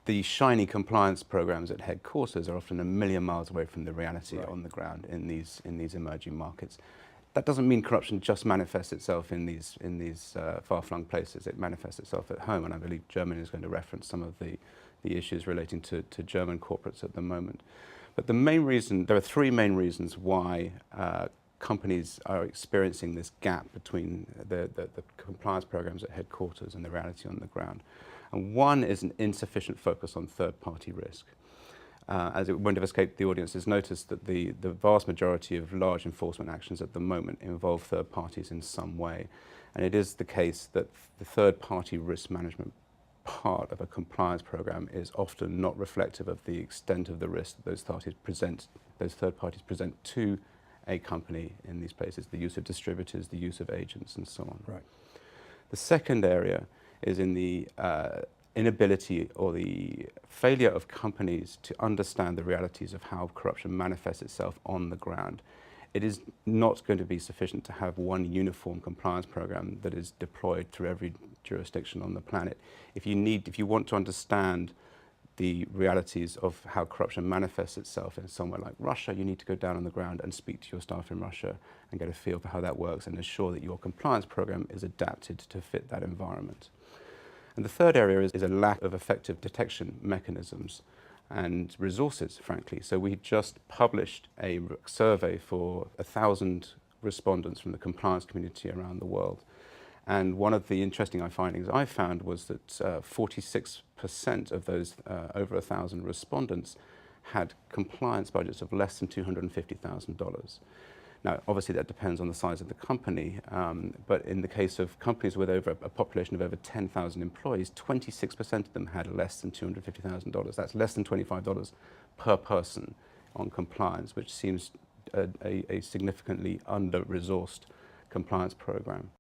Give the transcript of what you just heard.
the shiny compliance programs at headquarters are often a million miles away from the reality Right. on the ground in these emerging markets. That doesn't mean corruption just manifests itself in these far-flung places. It manifests itself at home, and I believe Germany is going to reference some of the issues relating to German corporates at the moment. But the main reason, there are three main reasons why companies are experiencing this gap between the compliance programs at headquarters and the reality on the ground. And one is an insufficient focus on third-party risk. As it won't have escaped the audience's notice that the vast majority of large enforcement actions at the moment involve third parties in some way. And it is the case that the third-party risk management part of a compliance program is often not reflective of the extent of the risk that those third parties present to a company in these places, the use of distributors, the use of agents, and so on. Right. The second area is in the inability or the failure of companies to understand the realities of how corruption manifests itself on the ground. It is not going to be sufficient to have one uniform compliance program that is deployed through every jurisdiction on the planet. If you want to understand the realities of how corruption manifests itself in somewhere like Russia, you need to go down on the ground and speak to your staff in Russia and get a feel for how that works and ensure that your compliance program is adapted to fit that environment. And the third area is a lack of effective detection mechanisms and resources, frankly. So we just published a survey for 1,000 respondents from the compliance community around the world. And one of the interesting findings I found was that 46% of those over 1,000 respondents had compliance budgets of less than $250,000. Now, obviously that depends on the size of the company, but in the case of companies with over a population of over 10,000 employees, 26% of them had less than $250,000. That's less than $25 per person on compliance, which seems a significantly under-resourced compliance program.